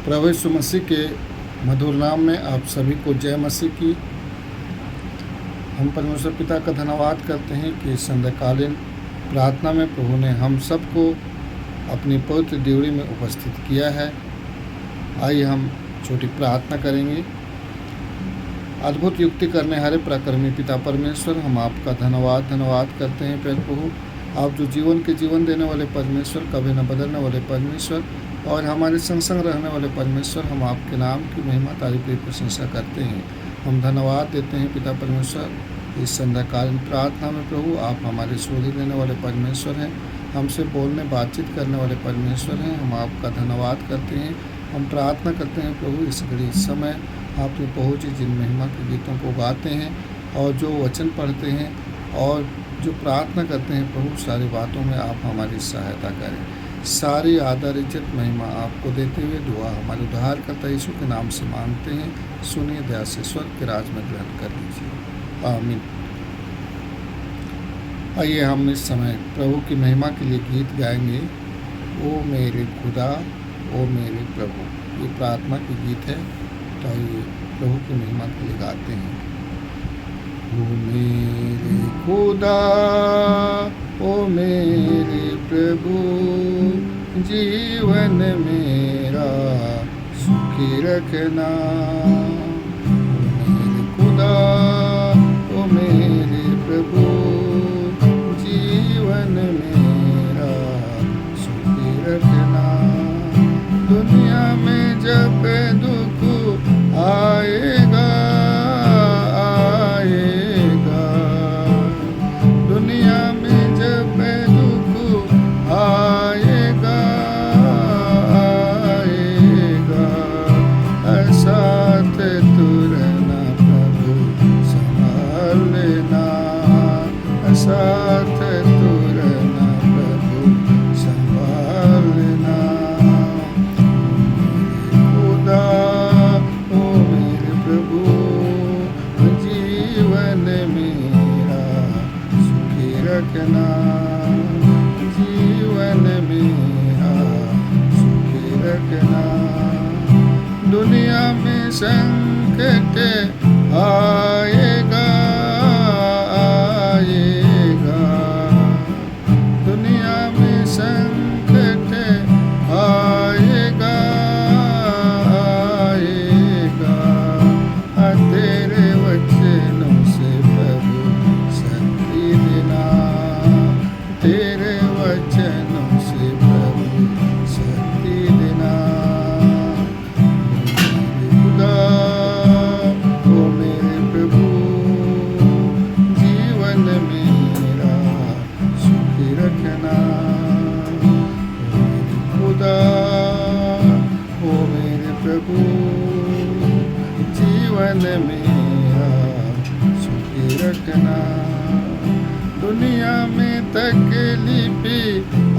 प्रभु यीशु मसीह के मधुर नाम में आप सभी को जय मसीह की। हम परमेश्वर पिता का धन्यवाद करते हैं कि संध्याकालीन प्रार्थना में प्रभु ने हम सबको अपनी पवित्र ड्यूटी में उपस्थित किया है। आइए हम छोटी प्रार्थना करेंगे। अद्भुत युक्ति करने हारे पराक्रमी पिता परमेश्वर, हम आपका धन्यवाद करते हैं। प्यारे प्रभु, आप जो जीवन देने वाले परमेश्वर, कभी न बदलने वाले परमेश्वर और हमारे संग रहने वाले परमेश्वर, हम आपके नाम की महिमा तारीफ की प्रशंसा करते हैं। हम धन्यवाद देते हैं पिता परमेश्वर। इस संध्याकालीन प्रार्थना में प्रभु आप हमारे सुधि देने वाले परमेश्वर हैं, हमसे बोलने बातचीत करने वाले परमेश्वर हैं। हम आपका धन्यवाद करते हैं। हम प्रार्थना करते हैं प्रभु, इस घड़ी इस समय आपने पहुँची जिन महिमा के गीतों को गाते हैं और जो वचन पढ़ते हैं और जो प्रार्थना करते हैं प्रभु, सारी बातों में आप हमारी सहायता करें। सारी आदर इज्जत महिमा आपको देते हुए दुआ हमारे उद्धारकर्ता यीशु के नाम से मांगते हैं। सुनिए, दया से स्वर्ग के राज में ग्रहण कर लीजिए, आमीन। आइए हम इस समय प्रभु की महिमा के लिए गीत गाएंगे। ओ मेरे खुदा, ओ मेरे प्रभु, ये प्रार्थना की गीत है। तो आइए प्रभु की महिमा के लिए गाते हैं। ओ मेरे खुदा, ओ मेरे प्रभु, जीवन मेरा सुखी रखना। ओ मेरे खुदा, ओ मेरे प्रभु, जीवन मेरा सुखी रखना। दुनिया में जब दुख आएगा, दुनिया में जब दुख आएगा, साथ तू रहना प्रभु, संभाल लेना। साथ तू रहना प्रभु, संभाल लेना। खुदा, ओ मेरे प्रभु, जीवन मेरा सुखी रखना। जीवन मेरा सुखी रखना। दुनिया में संकट आएगा, दुनिया में संकट आएगा, तेरे वचनों से प्रभु शक्ति देना। तेरे वचनों से प्रभु शक्ति देना। खुदा, ओ मेरे प्रभु, जीवन मेरा सुखी रखना। खुदा, ओ मेरे प्रभु, जीवन मेरा सुखी रखना। दुनिया में तकलीफ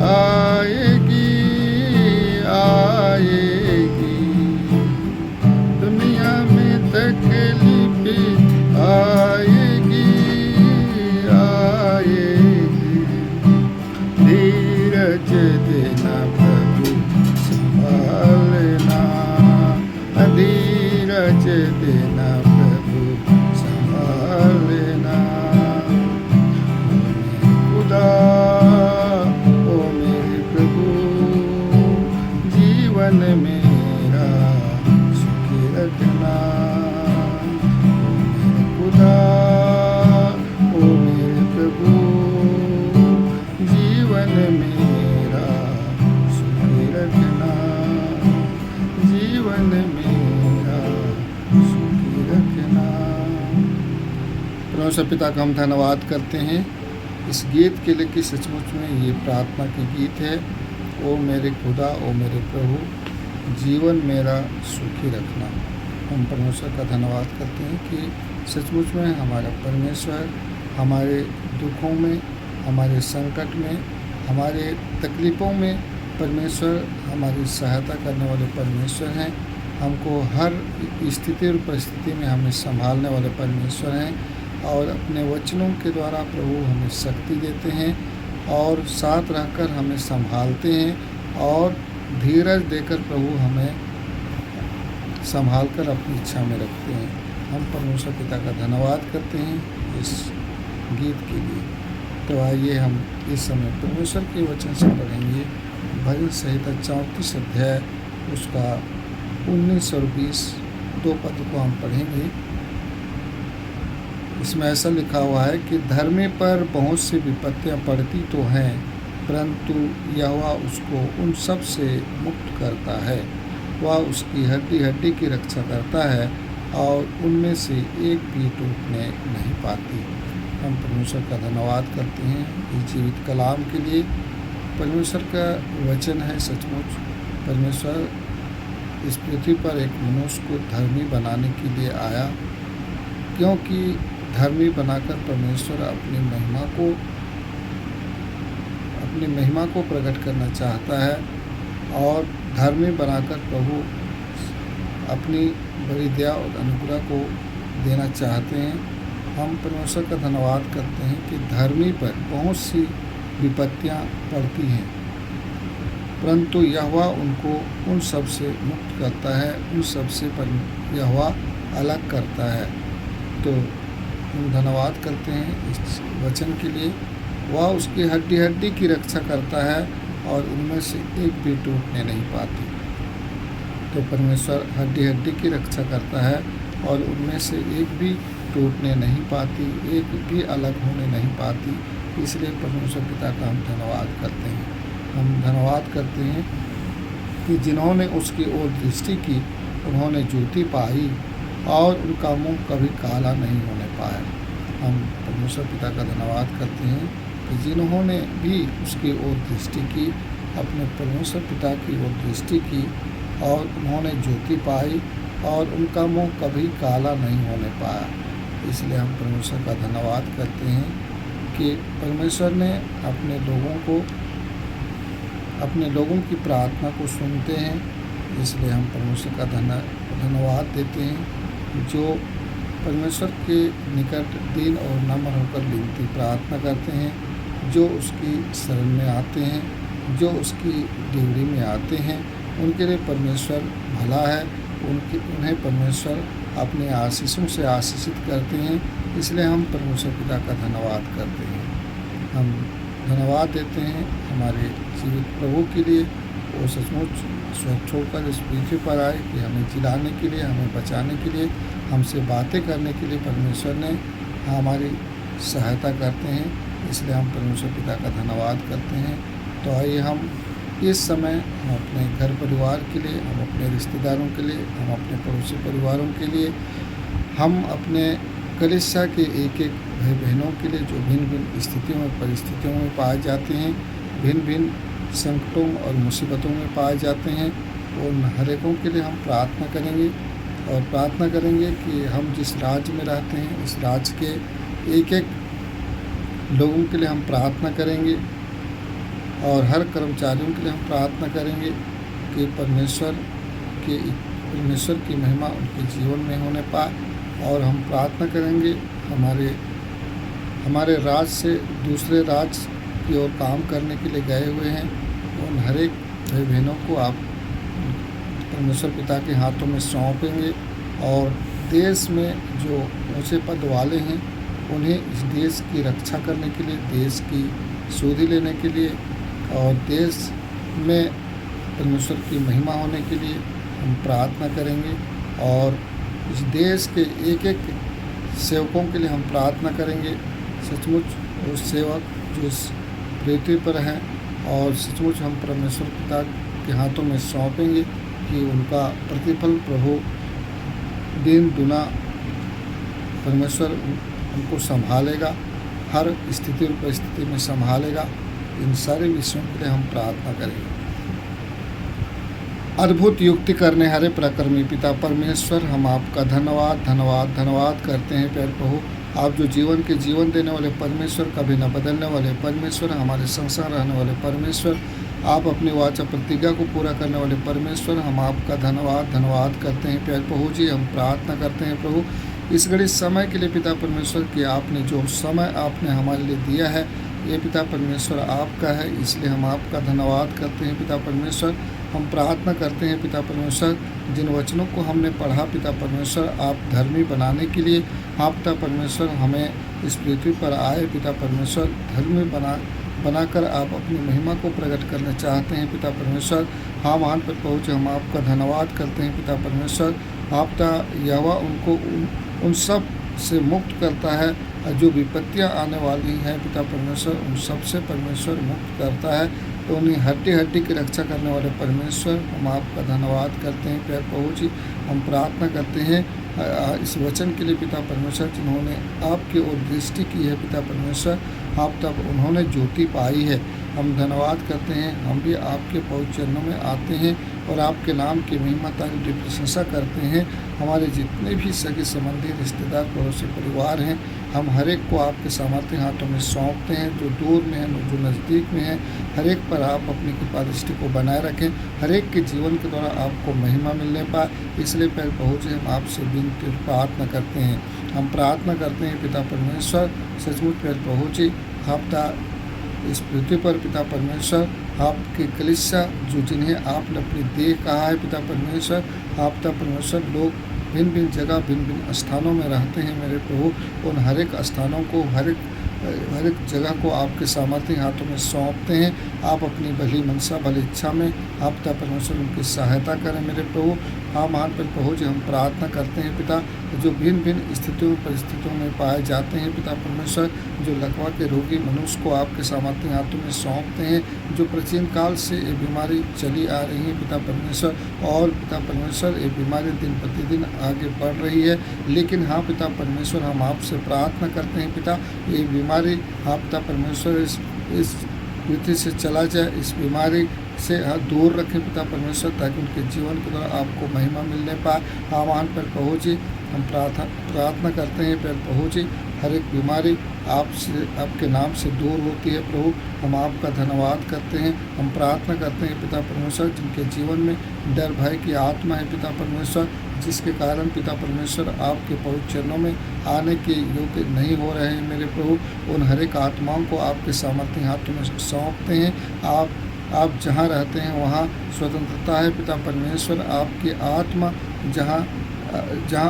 आएगी, दुनिया में तकलीफ आएगी, धीरज देना प्रभु, संभाल लेना। धीरज देना प्रभु, संभाल लेना। खुदा, ओ मेरे प्रभु, जीवन मेरा सुखी रखना। खुदा, ओ मेरे प्रभु, जीवन मेरा सुखी रखना। जीवन मेरा सुखी रखना। परमेश्वर पिता का हम धन्यवाद करते हैं इस गीत के लिए कि सचमुच में ये प्रार्थना की गीत है। ओ मेरे खुदा, ओ मेरे प्रभु, जीवन मेरा सुखी रखना। हम परमेश्वर का धन्यवाद करते हैं कि सचमुच में हमारा परमेश्वर हमारे दुखों में, हमारे संकट में, हमारे तकलीफ़ों में परमेश्वर हमारी सहायता करने वाले परमेश्वर हैं। हमको हर स्थिति और परिस्थिति में हमें संभालने वाले परमेश्वर हैं और अपने वचनों के द्वारा प्रभु हमें शक्ति देते हैं और साथ रहकर हमें संभालते हैं और धीरज देकर प्रभु हमें संभाल कर अपनी इच्छा में रखते हैं। हम परमेश्वर पिता का धन्यवाद करते हैं इस गीत के लिए। तो आइए हम इस समय परमेश्वर के वचन से पढ़ेंगे भजन संहिता 34 अध्याय उसका 19 और 20 दो पद को हम पढ़ेंगे। इसमें ऐसा लिखा हुआ है कि धर्मी पर बहुत सी विपत्तियां पड़ती तो हैं, परंतु यहोवा उसको उन सब से मुक्त करता है। वह उसकी हड्डी हड्डी की रक्षा करता है और उनमें से एक भी टूटने नहीं पाती। हम परमेश्वर का धन्यवाद करते हैं इस जीवित कलाम के लिए। परमेश्वर का वचन है सचमुच। परमेश्वर इस पृथ्वी पर एक मनुष्य को धर्मी बनाने के लिए आया, क्योंकि धर्मी बनाकर परमेश्वर अपनी महिमा को प्रकट करना चाहता है और धर्मी बनाकर प्रभु अपनी बड़ी दया और अनुग्रह को देना चाहते हैं। हम परमेश्वर का धन्यवाद करते हैं कि धर्मी पर बहुत सी विपत्तियां पड़ती हैं, परंतु यहोवा उनको उन सब से मुक्त करता है, उन सब से यहोवा अलग करता है। तो हम धन्यवाद करते हैं इस वचन के लिए। वह उसकी हड्डी हड्डी की रक्षा करता है और उनमें से एक भी टूटने नहीं पाती। तो परमेश्वर हड्डी हड्डी की रक्षा करता है और उनमें से एक भी टूटने नहीं पाती, एक भी अलग होने नहीं पाती। इसलिए परमेश्वर पिता का हम धन्यवाद करते हैं। हम धन्यवाद करते हैं कि जिन्होंने उसकी ओर दृष्टि की उन्होंने ज्योति पाई और उनका मुंह कभी काला नहीं होने पाया। हम परमेश्वर पिता का धन्यवाद करते हैं कि जिन्होंने भी उसकी ओर दृष्टि की, अपने परमेश्वर पिता की ओर दृष्टि की और उन्होंने ज्योति पाई और उनका मुंह कभी काला नहीं होने पाया। इसलिए हम परमेश्वर का धन्यवाद करते हैं कि परमेश्वर ने अपने लोगों की प्रार्थना को सुनते हैं। इसलिए हम परमेश्वर का धन्यवाद देते हैं जो परमेश्वर के निकट दीन और नम्र होकर विनती प्रार्थना करते हैं, जो उसकी शरण में आते हैं, जो उसकी ड्यूटी में आते हैं। उनके लिए परमेश्वर भला है, उन्हें परमेश्वर अपने आशीषों से आशीषित करते हैं। इसलिए हम परमेश्वर पिता का धन्यवाद करते हैं। हम धन्यवाद देते हैं हमारे जीवित प्रभु के लिए। वो सचमुच स्वर्ग छोड़कर इस पृथ्वी पर आए कि हमें जिलाने के लिए, हमें बचाने के लिए, हमसे बातें करने के लिए परमेश्वर ने हमारी सहायता करते हैं। इसलिए हम परमेश्वर पिता का धन्यवाद करते हैं। तो आइए हम इस समय हम अपने घर परिवार के लिए, हम अपने रिश्तेदारों के लिए, हम अपने पड़ोसी परिवारों के लिए, हम अपने कलीसिया के एक एक भाई बहनों के लिए जो भिन्न भिन्न स्थितियों में परिस्थितियों में पाए जाते हैं, भिन्न भिन्न संकटों और मुसीबतों में पाए जाते हैं, उन हर एकों के लिए हम प्रार्थना करेंगे और प्रार्थना करेंगे कि हम जिस राज्य में रहते हैं इस राज्य के एक एक लोगों के लिए हम प्रार्थना करेंगे और हर कर्मचारियों के लिए हम प्रार्थना करेंगे कि परमेश्वर की महिमा उनके जीवन में होने पाए। और हम प्रार्थना करेंगे हमारे राज्य से दूसरे राज्य की ओर काम करने के लिए गए हुए हैं, उन हर एक भाई बहनों को आप परमेश्वर पिता के हाथों में सौंपेंगे और देश में जो ऊंचे पद वाले हैं उन्हें इस देश की रक्षा करने के लिए, देश की सुधि लेने के लिए और देश में परमेश्वर की महिमा होने के लिए हम प्रार्थना करेंगे। और इस देश के एक एक सेवकों के लिए हम प्रार्थना करेंगे। सचमुच वो सेवक जो इस पृथ्वी पर हैं और सचमुच हम परमेश्वर पिता के हाथों में सौंपेंगे कि उनका प्रतिफल प्रभु दिन दुना परमेश्वर उनको संभालेगा, हर स्थिति और परिस्थिति में संभालेगा। इन सारे विषयों के लिए हम प्रार्थना करेंगे। अद्भुत युक्ति करने हरे पराक्रमी पिता परमेश्वर, हम आपका धन्यवाद करते हैं प्यारे प्रभु। आप जो जीवन देने वाले परमेश्वर, कभी न बदलने वाले परमेश्वर, हमारे संसार रहने वाले परमेश्वर, आप अपनी वाचा प्रतिज्ञा को पूरा करने वाले परमेश्वर, हम आपका धन्यवाद करते हैं प्यारे प्रभु जी। हम प्रार्थना करते हैं प्रभु इस घड़ी समय के लिए पिता परमेश्वर कि आपने जो समय आपने हमारे लिए दिया है ये पिता परमेश्वर आपका है, इसलिए हम आपका धन्यवाद करते हैं पिता परमेश्वर। हम प्रार्थना करते हैं पिता परमेश्वर, जिन वचनों को हमने पढ़ा पिता परमेश्वर, आप धर्मी बनाने के लिए आप पिता परमेश्वर हमें इस पृथ्वी पर आए पिता परमेश्वर। धर्मी बनाकर आप अपनी महिमा को प्रकट करना चाहते हैं पिता परमेश्वर। हाँ, महान पर पहुँचे, हम आपका धन्यवाद करते हैं पिता परमेश्वर। आपका यहोवा उनको उन सब से मुक्त करता है जो विपत्तियां आने वाली हैं पिता परमेश्वर, उन सब से परमेश्वर मुक्त करता है। तो उन्हें हड्डी हड्डी की रक्षा करने वाले परमेश्वर, हम आपका धन्यवाद करते हैं प्यार प्रभु जी। हम प्रार्थना करते हैं इस वचन के लिए पिता परमेश्वर, जिन्होंने आपकी ओर दृष्टि की है पिता परमेश्वर, आप तब उन्होंने ज्योति पाई है। हम धन्यवाद करते हैं, हम भी आपके पवित्र चरणों में आते हैं और आपके नाम की महिमा तारीफ की प्रशंसा करते हैं। हमारे जितने भी सगे संबंधी रिश्तेदार पड़ोसी परिवार हैं, हम हर एक को आपके सामर्थ्य हाथों में सौंपते हैं, जो दूर में है जो नज़दीक में है, हर एक पर आप अपनी कृपा दृष्टि को बनाए रखें, हर एक के जीवन के द्वारा आपको महिमा मिलने पाए, इसलिए पैर पहुँचे हम आपसे विनती प्रार्थना करते हैं। हम प्रार्थना करते हैं पिता परमेश्वर, सचमुच पैर पहुँचे आपका इस पृथ्वी पर पिता परमेश्वर, आपकी कलीसिया जो जिन्हें आपने अपनी देह कहा है पिता परमेश्वर, आप पिता परमेश्वर लोग भिन्न भिन्न जगह भिन्न भिन्न स्थानों में रहते हैं मेरे प्रभु, उन हर एक स्थानों को हर एक जगह को आपके सामर्थ्य हाथों में सौंपते हैं। आप अपनी भली मनसा भली इच्छा में आप पिता परमेश्वर उनकी सहायता करें मेरे प्रभु। हाँ, महान पर प्रभु जी, हम प्रार्थना करते हैं पिता, जो भिन्न भिन्न स्थितियों परिस्थितियों में पाए जाते हैं पिता परमेश्वर, जो लकवा के रोगी मनुष्य को आपके सामर्थ्य हाथों में सौंपते हैं, जो प्राचीन काल से ये बीमारी चली आ रही है पिता परमेश्वर, और पिता परमेश्वर ये बीमारी दिन प्रतिदिन आगे बढ़ रही है, लेकिन हाँ पिता परमेश्वर, हम आपसे प्रार्थना करते हैं पिता, ये बीमारी हाँ पिता परमेश्वर इस पृथ्वी से चला जाए, इस बीमारी से दूर रखें पिता परमेश्वर, ताकि उनके जीवन के द्वारा आपको महिमा मिलने पाए। हाँ, महान पर प्रभु जी, हम प्रार्थना करते हैं पर प्रभु जी, हर एक बीमारी आपसे आपके नाम से दूर होती है प्रभु। हम आपका धन्यवाद करते हैं, हम प्रार्थना करते हैं पिता परमेश्वर, जिनके जीवन में डर भय की आत्मा है पिता परमेश्वर, जिसके कारण पिता परमेश्वर आपके पवित्र चरणों में आने के योग्य नहीं हो रहे हैं मेरे प्रभु, उन हर एक आत्माओं को आपके सामर्थ्य हाथों में सौंपते हैं। आप जहाँ रहते हैं वहाँ स्वतंत्रता है पिता परमेश्वर, आपकी आत्मा जहाँ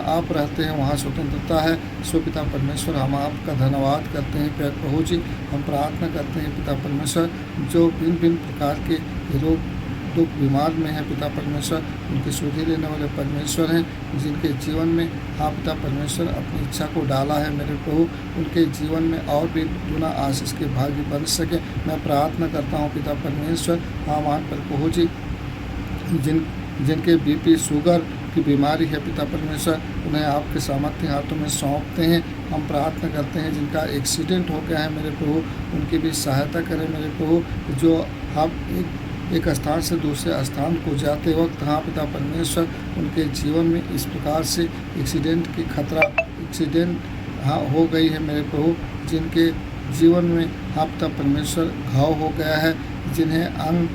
आप रहते हैं वहाँ स्वतंत्रता है। सो पिता परमेश्वर, हम आपका धन्यवाद करते हैं प्यार प्रभु जी। हम प्रार्थना करते हैं पिता परमेश्वर, जो भिन्न भिन्न प्रकार के रोग दुख बीमार में है पिता परमेश्वर, उनकी सुधि लेने वाले परमेश्वर हैं, जिनके जीवन में हाँ पिता परमेश्वर अपनी इच्छा को डाला है मेरे प्रभु, उनके जीवन में और भी दुना आशीष के भाग्य बन सके। मैं प्रार्थना करता हूँ पिता परमेश्वर, हाँ महान पर प्रभु जी, जिनके बीपी शुगर की बीमारी है पिता परमेश्वर, उन्हें आपके सामर्थ्य हाथों में सौंपते हैं। हम प्रार्थना करते हैं जिनका एक्सीडेंट हो गया है मेरे प्रभु, उनकी भी सहायता करें मेरे प्रभु, जो आप एक स्थान से दूसरे स्थान को जाते वक्त हाँ पिता परमेश्वर, उनके जीवन में इस प्रकार से एक्सीडेंट हाँ हो गई है मेरे प्रभु, जिनके जीवन में हाँ पिता परमेश्वर घाव हो गया है, जिन्हें अंग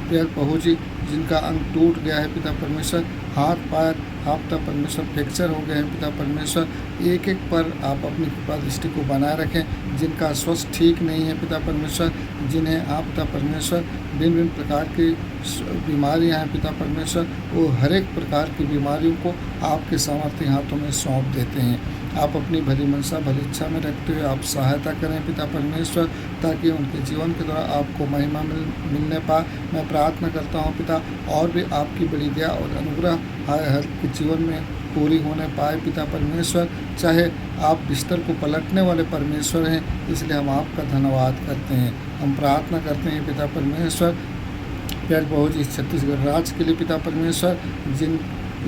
पैर प्रभु जी, जिनका अंग टूट गया है पिता परमेश्वर, हाथ पैर हाँ पिता परमेश्वर फ्रैक्चर हो गए हैं पिता परमेश्वर, एक एक पर आप अपनी कृपा दृष्टि को बनाए रखें। जिनका स्वास्थ्य ठीक नहीं है पिता परमेश्वर, जिन्हें आप पिता परमेश्वर भिन्न भिन्न प्रकार की बीमारियां हैं पिता परमेश्वर, वो हर एक प्रकार की बीमारियों को आपके सामर्थ्य हाथों में सौंप देते हैं। आप अपनी भली मनसा भली इच्छा में रखते हुए आप सहायता करें पिता परमेश्वर, ताकि उनके जीवन के द्वारा आपको महिमा मिलने पाए। मैं प्रार्थना करता हूँ पिता, और भी आपकी बड़ी दया और अनुग्रह हर के जीवन में पूरी होने पाए पिता परमेश्वर। चाहे आप बिस्तर को पलटने वाले परमेश्वर हैं, इसलिए हम आपका धन्यवाद करते हैं। हम प्रार्थना करते हैं पिता परमेश्वर, प्यार प्रभु जी, छत्तीसगढ़ राज्य के लिए पिता परमेश्वर, जिन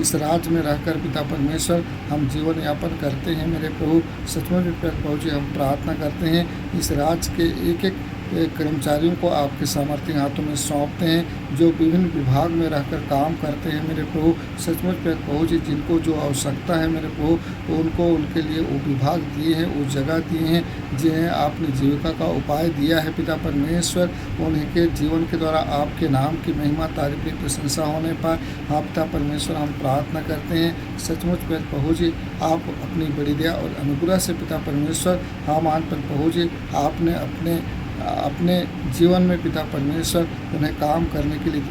इस राज्य में रहकर पिता परमेश्वर हम जीवन यापन करते हैं मेरे प्रभु, सचमुच में प्यार प्रभु जी, हम प्रार्थना करते हैं इस राज्य के एक एक कर्मचारियों को आपके सामर्थ्य हाथों में सौंपते हैं, जो विभिन्न विभाग में रहकर काम करते हैं मेरे प्रभु, सचमुच प्यार प्रभु जी, जिनको जो आवश्यकता है मेरे प्रभु, तो उनको उनके लिए वो विभाग दिए हैं, वो जगह दिए हैं, जिन्हें आपने जीविका का उपाय दिया है पिता परमेश्वर, उनके जीवन के द्वारा आपके नाम की महिमा तारीफ की प्रशंसा होने पर हाँ पिता परमेश्वर, हम प्रार्थना करते हैं सचमुच प्यार प्रभु जी, आप अपनी बड़ी दया और अनुग्रह से पिता परमेश्वर हाँ मान पर प्रभु जी, आपने अपने अपने जीवन में पिता परमेश्वर उन्हें काम करने के लिए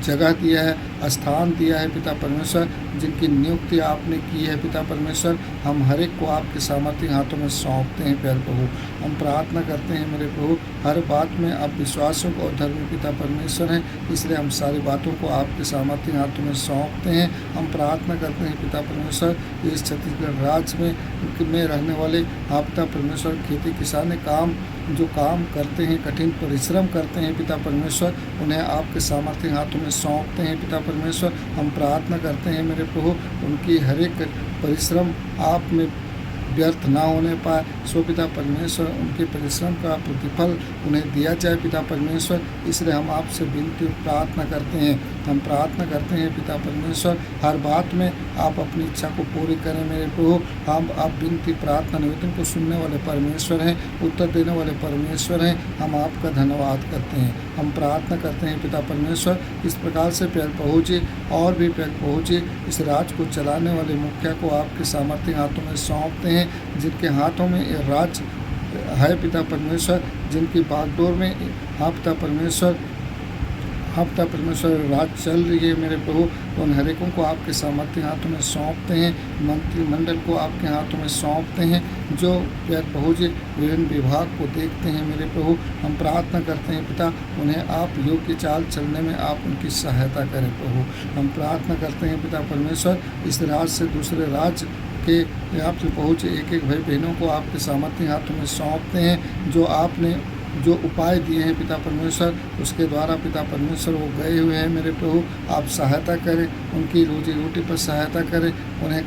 जगह दिया है, स्थान दिया है पिता परमेश्वर, जिनकी नियुक्ति आपने की है पिता परमेश्वर, हम हर एक को आपके सामर्थ्य हाथों में सौंपते हैं प्यारे प्रभु। हम प्रार्थना करते हैं मेरे प्रभु, हर बात में आप विश्वासों को और धर्मी पिता परमेश्वर हैं, इसलिए हम सारी बातों को आपके सामर्थ्य हाथों में सौंपते हैं। हम प्रार्थना करते हैं पिता परमेश्वर, इस छत्तीसगढ़ राज्य में रहने वाले आप पिता परमेश्वर खेती किसानी जो काम करते हैं, कठिन परिश्रम करते हैं पिता परमेश्वर, उन्हें आपके सामर्थ्य हाथों में सौंपते हैं पिता परमेश्वर। हम प्रार्थना करते हैं मेरे प्रभु, उनकी हर एक परिश्रम आप में व्यर्थ ना होने पाए, सो पिता परमेश्वर उनके परिश्रम का प्रतिफल उन्हें दिया जाए पिता परमेश्वर, इसलिए हम आपसे विनती प्रार्थना करते हैं। हम प्रार्थना करते हैं पिता परमेश्वर, हर बात में आप अपनी इच्छा को पूरी करें मेरे प्रभु। हम आप विनती प्रार्थना निवेदन को सुनने वाले परमेश्वर हैं, उत्तर देने वाले परमेश्वर हैं, हम आपका धन्यवाद करते हैं। हम प्रार्थना करते हैं पिता परमेश्वर, इस प्रकार से प्यार प्रभु जी और भी प्यार प्रभु जी इस राज्य को चलाने वाले मुखिया को आपके सामर्थ्य हाथों में सौंपते हैं, जिनके हाथों में ये राज्य है पिता परमेश्वर, जिनकी बागडोर में आप पिता परमेश्वर राज चल रही है मेरे प्रभु, तो उन हरेकों को आपके सामर्थ्य हाथों में सौंपते हैं, मंत्रिमंडल को आपके हाथों में सौंपते हैं, जो प्यार प्रभु जी विभिन्न विभाग को देखते हैं मेरे प्रभु। हम प्रार्थना करते हैं पिता, उन्हें आप योग्य चाल चलने में आप उनकी सहायता करें प्रभु। हम प्रार्थना करते हैं पिता परमेश्वर, इस राज्य से दूसरे राज्य के आपसे पहुँचे एक एक भाई बहनों को आपके सामर्थ्य हाथों में सौंपते हैं, जो आपने जो उपाय दिए हैं पिता परमेश्वर, उसके द्वारा पिता परमेश्वर वो गए हुए हैं मेरे प्रभु, आप सहायता करें, उनकी रोजी रोटी पर सहायता करें, उन्हें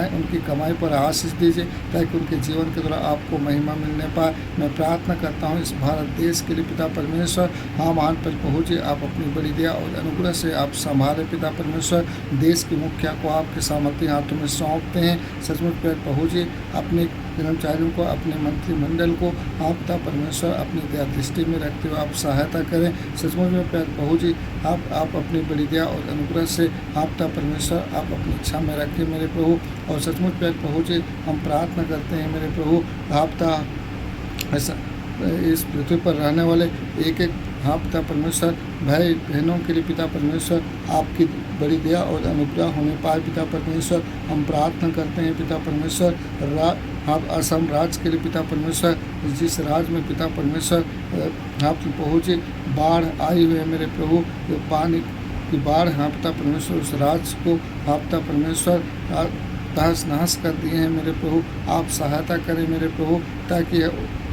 उनकी कमाई पर आशीष दीजिए, ताकि उनके जीवन के द्वारा आपको महिमा मिलने पाए। मैं प्रार्थना करता हूँ इस भारत देश के लिए पिता परमेश्वर, हाँ महान पर पहुँचे, आप अपनी बड़ी दया और अनुग्रह से आप संभालें पिता परमेश्वर। देश के मुखिया को आपके सामर्थ्य हाथों में सौंपते हैं, सचमुच पर पहुँचे, अपने कर्मचारियों को, अपने मंत्रिमंडल को आप पिता परमेश्वर अपनी दया दृष्टि में रखते हुए आप सहायता करें। सचमुच में प्यार प्रभु जी आप अपनी बड़ी दया और अनुग्रह से आप पिता परमेश्वर आप अपनी इच्छा में रखें मेरे प्रभु। और सचमुच प्यार प्रभु जी हम प्रार्थना करते हैं मेरे प्रभु, आप पिता ऐसा इस पृथ्वी पर रहने वाले एक एक हाँ पिता परमेश्वर भाई बहनों के लिए पिता परमेश्वर आपकी बड़ी दया और अनुग्रह होने पाए पिता परमेश्वर। हम प्रार्थना करते हैं पिता परमेश्वर आप असम राज्य के लिए पिता परमेश्वर, जिस राज्य में पिता परमेश्वर आप पहुँचे बाढ़ आई हुई है मेरे प्रभु, जो पानी की बाढ़ हाँ पिता परमेश्वर उस राज्य को आप पिता परमेश्वर तहस नहस कर दिए हैं मेरे प्रभु, आप सहायता करें मेरे प्रभु, ताकि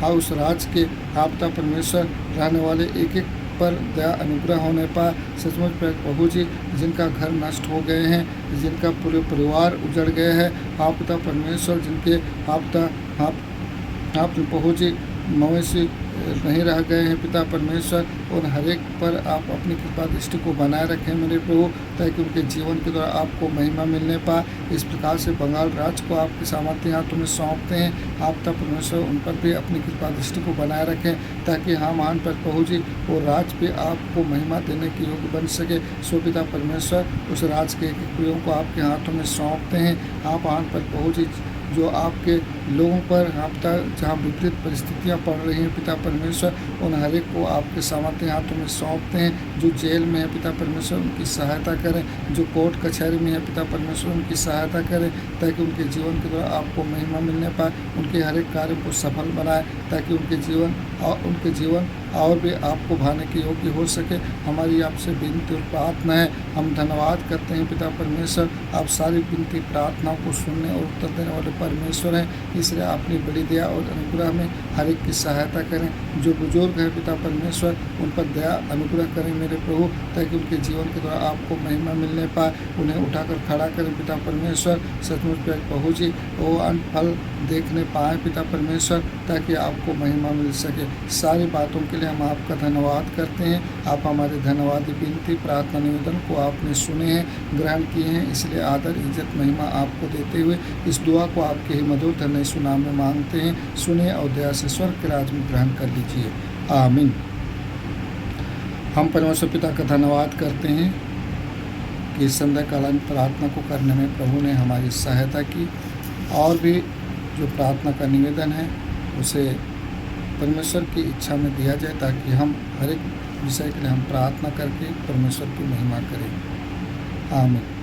उस राज्य के आप पिता परमेश्वर रहने वाले एक एक पर दया अनुग्रह होने पाए। सचमुच प्रभु जी जिनका घर नष्ट हो गए हैं, जिनका पूरे परिवार उजड़ गए हैं, आप पिता परमेश्वर जिनके आप प्रभु जी मवेशी नहीं रह गए हैं पिता परमेश्वर, उन हर एक पर आप अपनी कृपा दृष्टि को बनाए रखें मेरे प्रभु, ताकि उनके जीवन के द्वारा आपको महिमा मिलने पाए। इस प्रकार से बंगाल राज्य को आपके सामर्थ्य हाथों में सौंपते हैं, आप पिता परमेश्वर उन पर भी अपनी कृपा दृष्टि को बनाए रखें, ताकि हाँ महान पर प्रभु जी वो राज्य पे आपको महिमा देने के योग्य बन सके। सो पिता परमेश्वर उस राज्य के एक एक प्रियों को आपके हाथों में सौंपते हैं, आप महान पर प्रभु जी जो आपके लोगों पर हाँ पिता जहाँ विपरीत परिस्थितियाँ पड़ रही हैं पिता परमेश्वर, उन हर एक को आपके सामर्थ्य हाथों में सौंपते हैं। जो जेल में है पिता परमेश्वर उनकी सहायता करें, जो कोर्ट कचहरी में है पिता परमेश्वर उनकी सहायता करें, ताकि उनके जीवन के द्वारा आपको महिमा मिलने पाए, उनके हर एक कार्य को सफल बनाए, ताकि उनके जीवन और भी आपको भाने के योग्य हो सके। हमारी आपसे विनती और प्रार्थना है। हम धन्यवाद करते हैं पिता परमेश्वर, आप सारी विनती प्रार्थनाओं को सुनने और उत्तर देने वाले परमेश्वर हैं, इसलिए अपनी बड़ी दया और अनुग्रह में हर एक की सहायता करें। जो बुजुर्ग हैं पिता परमेश्वर उन पर दया अनुग्रह करें मेरे प्रभु, ताकि उनके जीवन के द्वारा आपको महिमा मिलने पाए, उन्हें उठाकर खड़ा करें पिता परमेश्वर। सचमुच प्रभु जी वो अन्न फल देखने पाए पिता परमेश्वर, ताकि आपको महिमा मिल सके। सारी बातों के लिए हम आपका धन्यवाद करते हैं। आप हमारे धन्यवाद विनती प्रार्थना निवेदन को आपने सुने हैं, ग्रहण किए हैं, इसलिए आदर इज्जत महिमा आपको देते हुए इस दुआ को आपके ही मधुर धन्य सुनाम में मांगते हैं। सुने और दया से स्वर्ग के राज में ग्रहण कर लीजिए, आमीन। हम परमेश्वर पिता का धन्यवाद करते हैं कि संध्याकालीन प्रार्थना को करने में प्रभु ने हमारी सहायता की, और भी जो प्रार्थना का निवेदन है उसे परमेश्वर की इच्छा में दिया जाए, ताकि हम हर एक विषय के लिए हम प्रार्थना करके परमेश्वर की महिमा करें। आमीन।